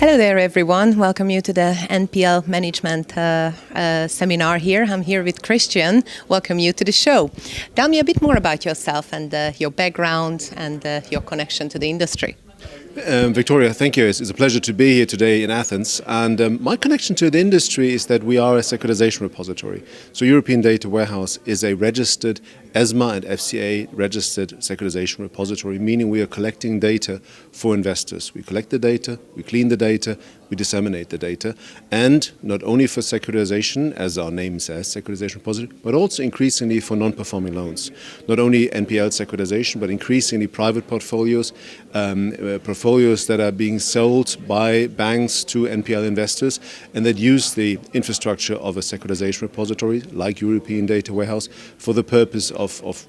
Hello there, everyone. Welcome you to the NPL Management seminar here. I'm here with Christian. Welcome you to the show. Tell me a bit more about yourself and your background and your connection to the industry. Victoria, thank you. It's a pleasure to be here today in Athens. And my connection to the industry is that we are a securitization repository. So European Data Warehouse is a registered ESMA and FCA registered securitization repository, meaning we are collecting data for investors. We collect the data, we clean the data, we disseminate the data, and not only for securitization, as our name says, securitization repository, but also increasingly for non-performing loans. Not only NPL securitization, but increasingly private portfolios, portfolios that are being sold by banks to NPL investors and that use the infrastructure of a securitization repository like European Data Warehouse for the purpose of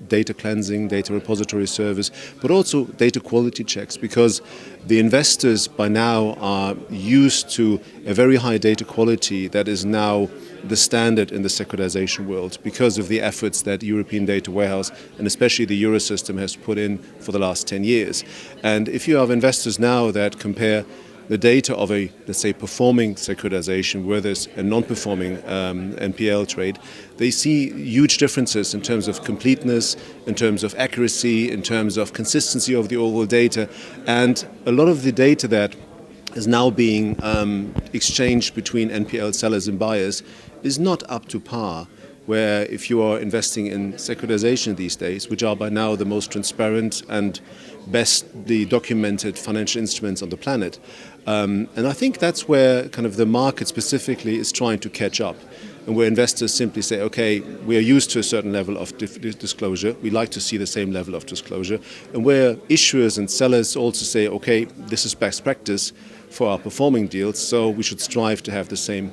data cleansing, data repository service, but also data quality checks, because the investors by now are used to a very high data quality that is now the standard in the securitization world because of the efforts that European Data Warehouse and especially the Eurosystem has put in for the last 10 years. And if you have investors now that compare the data of a, let's say, performing securitization versus a non-performing NPL trade, they see huge differences in terms of completeness, in terms of accuracy, in terms of consistency of the overall data. And a lot of the data that is now being exchanged between NPL sellers and buyers is not up to par, where if you are investing in securitization these days, which are by now the most transparent and bestly documented financial instruments on the planet. And I think that's where kind of the market specifically is trying to catch up, and where investors simply say, okay, we are used to a certain level of disclosure, we like to see the same level of disclosure, and where issuers and sellers also say, okay, this is best practice for our performing deals, so we should strive to have the same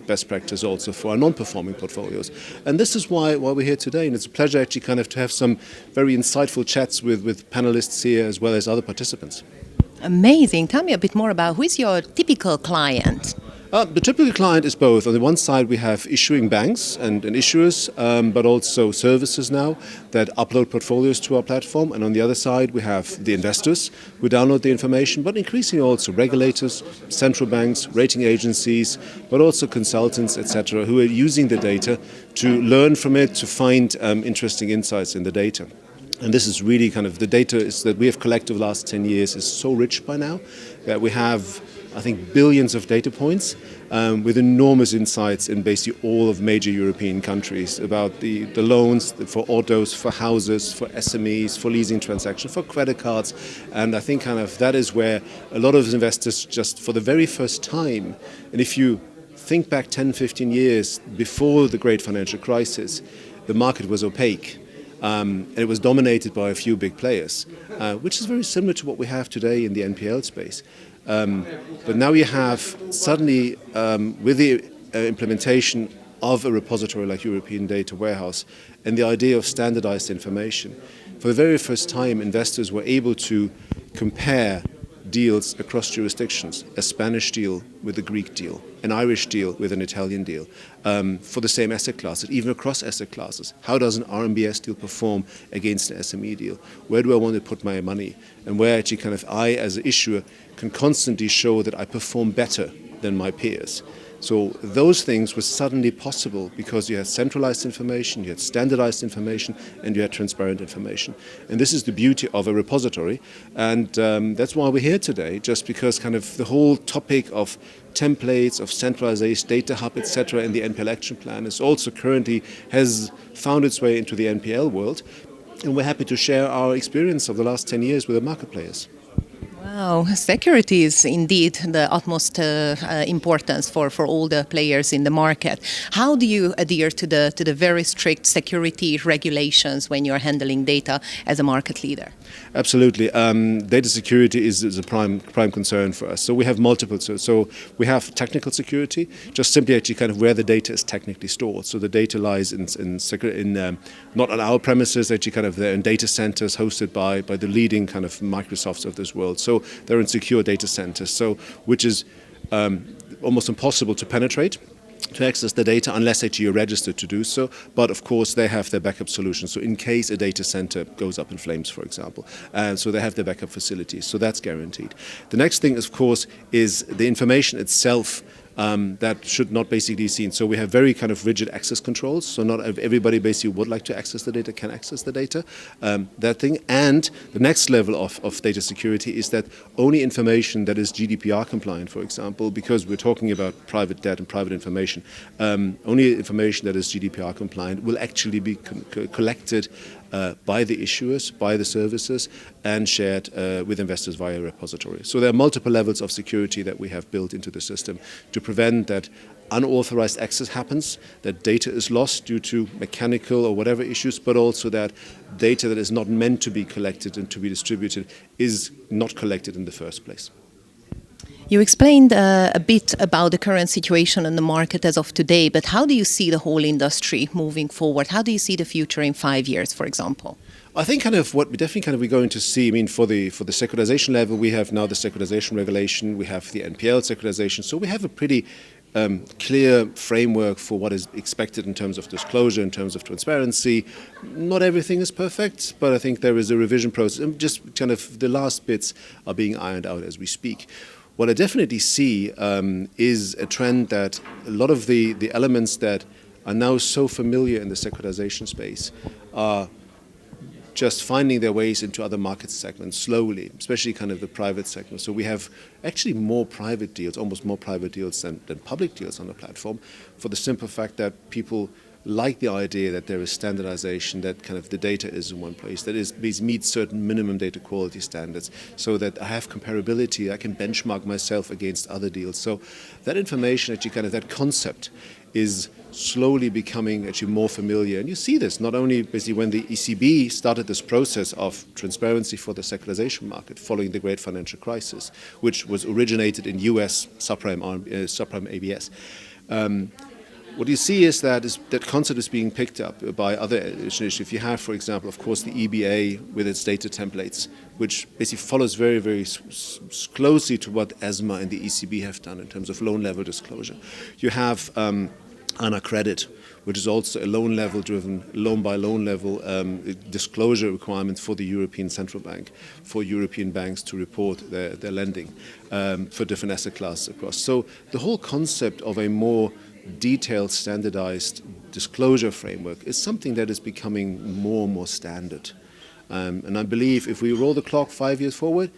best practice also for our non-performing portfolios. And this is why we're here today, and it's a pleasure actually kind of to have some very insightful chats with panelists here as well as other participants. Amazing. Tell me a bit more about who is your typical client? The typical client is both. On the one side, we have issuing banks and issuers, but also services now that upload portfolios to our platform. And on the other side, we have the investors who download the information, but increasingly also regulators, central banks, rating agencies, but also consultants, etc., who are using the data to learn from it, to find interesting insights in the data. And this is really kind of the data is that we have collected over the last 10 years is so rich by now that we have, I think, billions of data points with enormous insights in basically all of major European countries about the loans for autos, for houses, for SMEs, for leasing transactions, for credit cards. And I think kind of that is where a lot of investors just for the very first time, and if you think back 10, 15 years before the great financial crisis, the market was opaque. And it was dominated by a few big players, which is very similar to what we have today in the NPL space. But now you have suddenly, with the implementation of a repository like European Data Warehouse and the idea of standardized information, for the very first time investors were able to compare deals across jurisdictions, a Spanish deal with a Greek deal, an Irish deal with an Italian deal, for the same asset classes, even across asset classes. How does an RMBS deal perform against an SME deal? Where do I want to put my money? And where actually kind of I, as an issuer, can constantly show that I perform better than my peers. So those things were suddenly possible because you had centralized information, you had standardized information, and you had transparent information. And this is the beauty of a repository. And that's why we're here today, just because kind of the whole topic of templates, of centralization, data hub, etc. in the NPL action plan is also currently has found its way into the NPL world. And we're happy to share our experience of the last 10 years with the market players. Wow, security is indeed the utmost importance for all the players in the market. How do you adhere to the very strict security regulations when you're handling data as a market leader? Absolutely. Data security is a prime concern for us. So we have multiple. So we have technical security, just simply actually kind of where the data is technically stored. So the data lies in not on our premises, actually kind of they're in data centers hosted by the leading kind of Microsofts of this world. So they're in secure data centers, so which is almost impossible to penetrate. to access the data unless actually you're registered to do so. But of course, they have their backup solution. So in case a data center goes up in flames, for example, so they have their backup facilities. So that's guaranteed. The next thing, of course, is the information itself. That should not basically be seen. So we have very kind of rigid access controls. So not everybody basically would like to access the data can access the data. That thing. And the next level of data security is that only information that is GDPR compliant, for example, because we're talking about private data and private information, only information that is GDPR compliant will actually be collected by the issuers, by the services, and shared with investors via a repository. So there are multiple levels of security that we have built into the system to prevent that unauthorized access happens, that data is lost due to mechanical or whatever issues, but also that data that is not meant to be collected and to be distributed is not collected in the first place. You explained a bit about the current situation in the market as of today, but how do you see the whole industry moving forward? How do you see the future in 5 years, for example? I think kind of what we definitely kind of we're going to see. I mean, for the securitization level, we have now the securitization regulation, we have the NPL securitization, so we have a pretty clear framework for what is expected in terms of disclosure, in terms of transparency. Not everything is perfect, but I think there is a revision process, and just kind of the last bits are being ironed out as we speak. What I definitely see is a trend that a lot of the elements that are now so familiar in the securitization space are just finding their ways into other market segments slowly, especially kind of the private segment. So we have actually more private deals, almost more private deals than public deals on the platform, for the simple fact that people like the idea that there is standardization, that kind of the data is in one place, that meets certain minimum data quality standards, so that I have comparability, I can benchmark myself against other deals. So that information, actually kind of that concept is slowly becoming actually more familiar. And you see this not only basically when the ECB started this process of transparency for the securitization market following the great financial crisis, which was originated in US subprime ABS. What you see is that concept is being picked up by other initiatives. If you have, for example, of course, the EBA with its data templates, which basically follows very, very closely to what ESMA and the ECB have done in terms of loan level disclosure. You have ANA Credit, which is also a loan level driven, loan by loan level disclosure requirement for the European Central Bank, for European banks to report their lending for different asset classes across. So the whole concept of a more detailed, standardized disclosure framework is something that is becoming more and more standard. And I believe if we roll the clock 5 years forward,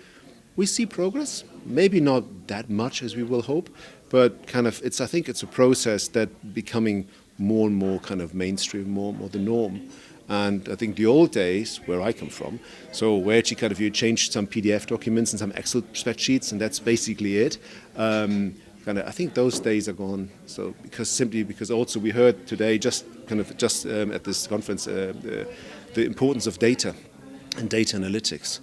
we see progress. Maybe not that much as we will hope, but kind of I think it's a process that becoming more and more kind of mainstream, more and more the norm. And I think the old days, where I come from, so where actually kind of you changed some PDF documents and some Excel spreadsheets, and that's basically it. I think those days are gone. So because also we heard today just at this conference the importance of data and data analytics,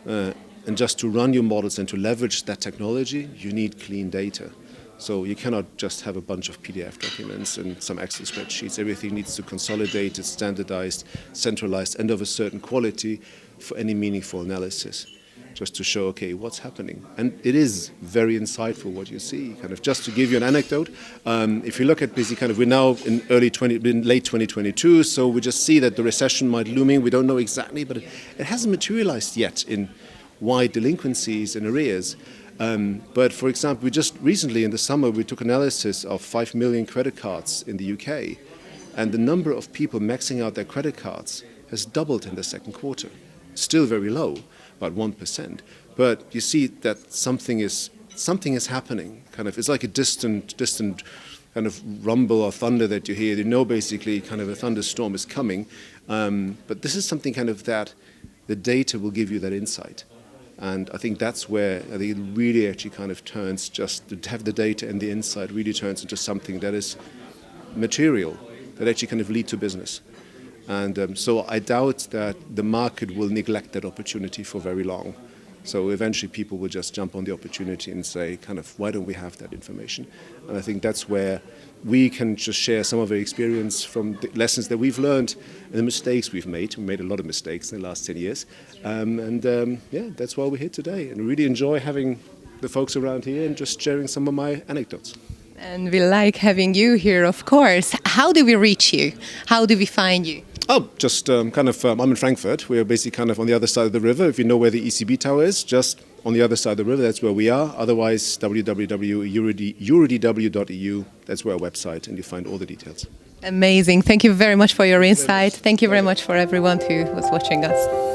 and just to run your models and to leverage that technology, you need clean data. So you cannot just have a bunch of PDF documents and some Excel spreadsheets. Everything needs to consolidate, it's standardized, centralized, and of a certain quality for any meaningful analysis, just to show, okay, what's happening. And it is very insightful what you see. Kind of just to give you an anecdote, if you look at basically we're now in late 2022, so we just see that the recession might looming. We don't know exactly, but it hasn't materialized yet in wide delinquencies and arrears. But for example, we just recently in the summer, we took analysis of 5 million credit cards in the UK, and the number of people maxing out their credit cards has doubled in the second quarter. Still very low, about 1%. But you see that something is happening. Kind of, it's like a distant kind of rumble or thunder that you hear. You know, basically, kind of a thunderstorm is coming. But this is something kind of that the data will give you that insight. And I think that's where I think it really actually kind of turns, just to have the data and the insight really turns into something that is material, that actually kind of lead to business. And so I doubt that the market will neglect that opportunity for very long. So eventually people will just jump on the opportunity and say, kind of, why don't we have that information? And I think that's where we can just share some of our experience from the lessons that we've learned and the mistakes we've made. We made a lot of mistakes in the last 10 years. Yeah, that's why we're here today. And I really enjoy having the folks around here and just sharing some of my anecdotes. And we like having you here, of course. How do we reach you? How do we find you? Oh, just I'm in Frankfurt. We're basically kind of on the other side of the river. If you know where the ECB tower is, just on the other side of the river, that's where we are. Otherwise, www.eurodw.eu, that's our website, and you find all the details. Amazing. Thank you very much for your insight. Thank you very much for everyone who was watching us.